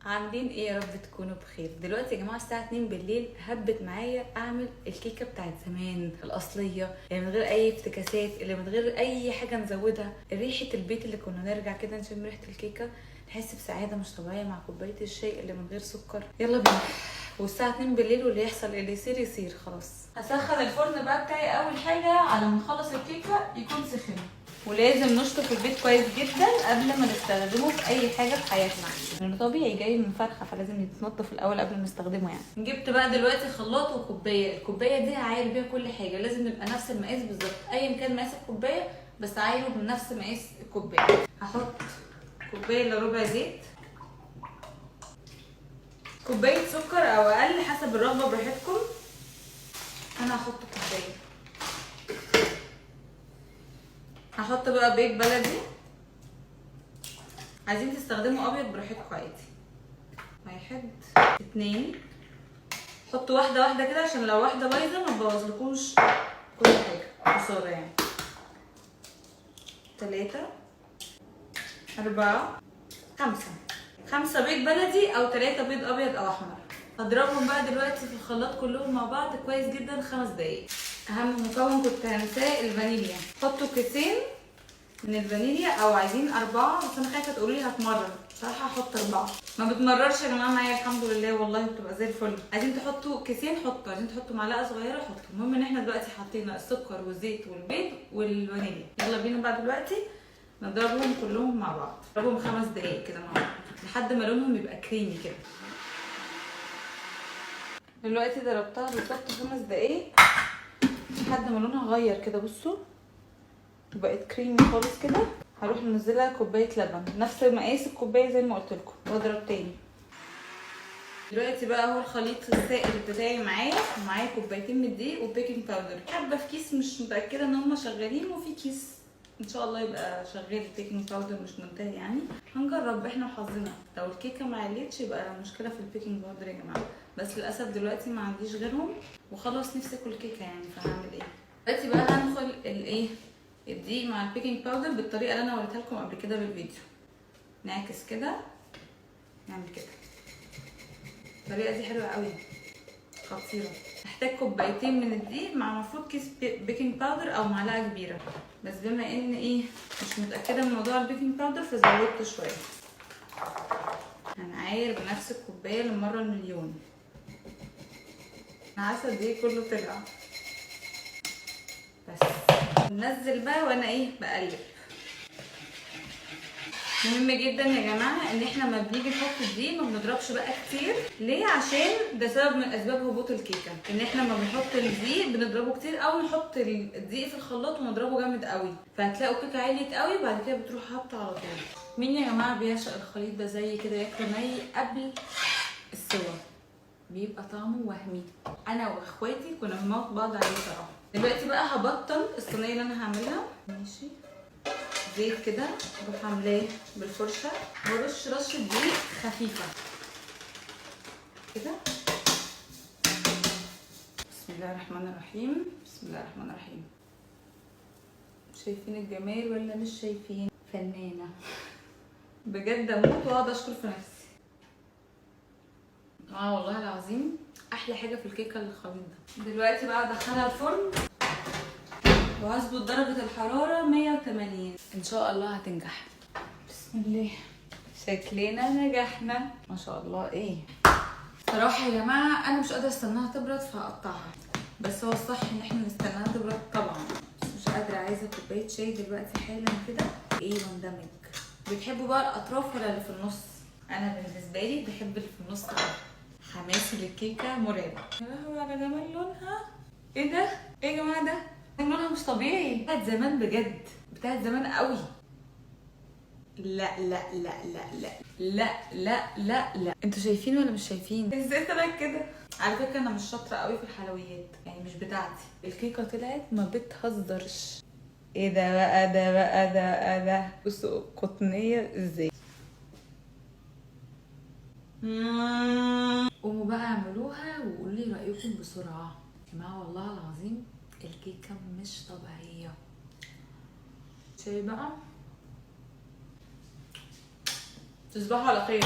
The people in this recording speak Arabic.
عاملين ايه؟ يا رب تكونوا بخير. دلوقتي يا جماعه الساعه 2 بالليل، هبت معايا اعمل الكيكه بتاعت زمان الاصليه، اللي من غير اي افتكاسات، اللي من غير اي حاجه نزودها، ريحه البيت اللي كنا نرجع كده نشم ريحه الكيكه، نحس بسعاده مش طبيعيه مع كوبايه الشاي اللي من غير سكر. يلا بينا. والساعه 2 بالليل واللي يحصل اللي يصير يصير. خلاص هسخن الفرن بقى بتاعي. اول حاجه على ما نخلص الكيكه يكون سخن، ولازم نشطف البيت كويس جدا قبل ما نستخدمه في اي حاجه في حياتنا، لانه طبيعي جاي من فرخه فلازم يتنضف الاول قبل ما نستخدمه يعني. جبت بقى دلوقتي خلاط وكوبايه. الكوبايه دي هعاير بيها كل حاجه، لازم نبقى نفس المقاس بالظبط، ايا كان مقاس الكوبايه بس عايره بنفس مقاس الكوبايه. هحط كوبايه الا ربع زيت، كوبايه سكر او اقل حسب الرغبه براحتكم. انا هحط كوبايه. هحط بقى بيض بلدي، عايزين تستخدموا ابيض براحتكم عادي. 1 2. حطوا واحده واحده كده عشان لو واحده بايظه ما تبوظلكوش كل حاجه خساره يعني. 3 4 5 بيض بلدي او 3 بيض ابيض او احمر. هضربهم بقى دلوقتي في الخلاط كلهم مع بعض كويس جدا 5 دقايق. اهم مكون كنت هنساه الفانيليا. حطوا كيسين من الفانيليا او عايزين 4، بس انا خايفه تقولي لي هتمرر، بصراحه هحط 4. ما بتمررش يا جماعه معايا الحمد لله والله، بتبقى زي الفل. عايزين تحطوا كيسين حطوا، عايزين تحطوا معلقه صغيره حطوا. المهم ان احنا دلوقتي حطينا السكر والزيت والبيض والفانيليا. يلا بينا بقى دلوقتي نضربهم كلهم مع بعض. نضربهم 5 دقايق كده مع بعض لحد ما لونهم يبقى كريمي كده. دلوقتي ضربتها بالظبط 5 دقايق لحد ما لونها غير كده، بصوا وبقت كريمي خالص كده. هروح منزلها كوبايه لبن نفس مقاس الكوبايه زي ما قلت لكم، واضرب تاني. دلوقتي بقى اهو الخليط السائل بتاعي معايا كوبايتين من الدقيق وبيكنج باودر. حبه في كيس مش متاكده ان هم شغالين، وفي كيس ان شاء الله يبقى شغال البيكنج باودر مش منتهي يعني. هنجرب احنا وحظنا، لو الكيكه ما عليتش يبقى مشكله في البيكنج باودر يا جماعه. بس للاسف دلوقتي ما عنديش غيرهم وخلاص نفسي اكل كيكه يعني، فهعمل ايه؟ دلوقتي بقى هندخل الايه الدقيق مع البيكنج باودر بالطريقه اللي انا وريتها لكم قبل كده بالفيديو. نعكس كده، نعمل كده. الطريقه دي حلوه قوي خطيره. هحتاج كوبايتين من الدقيق مع المفروض كيس بيكنج باودر او معلقه كبيره، بس بما ان مش متاكده من موضوع البيكنج باودر فزودت شويه. هنعاير بنفس الكوبايه للمره المليون. انا عارفه الدقيق كله طلع، بس ننزل بقى وانا بقلب. مهم جدا يا جماعه ان احنا لما بنيجي نحط الدقيق ما بنضربش بقى كتير. ليه؟ عشان ده سبب من اسباب هبوط الكيكه، ان احنا لما بنحط الدقيق بنضربه كتير او نحط الدقيق في الخلاط ونضربه جامد قوي، فهتلاقوا الكيكه عليت قوي وبعد كده بتروح هابطه على طول. مين يا جماعه بيعشق الخليط ده زي كده؟ ياكله ني قبل السوا، بيبقى طعمه وهمي. انا واخواتي كنا بنموت بعض عليه صراحه. دلوقتي بقى هبطن الصينيه اللي انا هعملها. ماشي، زيت كده اروح عاملاه بالفرشه وارش رشه دقيق خفيفه كده. بسم الله الرحمن الرحيم. بسم الله الرحمن الرحيم. شايفين الجمال ولا مش شايفين؟ فنانه بجد، اموت واقعد اشكر في نفسي. والله العظيم احلى حاجه في الكيكه الخليط ده. دلوقتي بقى ادخلها الفرن وهظبط درجة الحرارة 180. ان شاء الله هتنجح. بسم الله، شكلنا نجحنا ما شاء الله. صراحة يا جماعة انا مش قادرة استناها تبرد فهقطعها، بس هو الصح ان احنا نستناها تبرد طبعا، بس مش قادرة. عايزة كوباية شاي دلوقتي حالا كده واندمج. بتحبوا بقى الاطراف ولا اللي في النص؟ انا بالنسبة لي بحب اللي في النص قوي. حماسي للكيكة مرعب. يا لهوي على جمال لونها. ايه ده؟ ايه يا جماعة ده؟ لونها مش طبيعي. بتاعت زمان بجد، بتاعت زمان قوي. لا لا لا لا لا لا لا لا لا. انتوا شايفين ولا مش شايفين؟ ازاي طلعت كده؟ على فكره انا مش شاطره قوي في الحلويات يعني، مش بتاعتي. الكيكه طلعت ما بتهزرش. ايه ده بقى؟ ده بصوا قطنيه ازاي. قوموا بقى اعملوها وقولوا لي رايكم بسرعه يا جماعه. والله العظيم الكيكه مش طبيعيه. شاي بقى. تصبحوا على خير.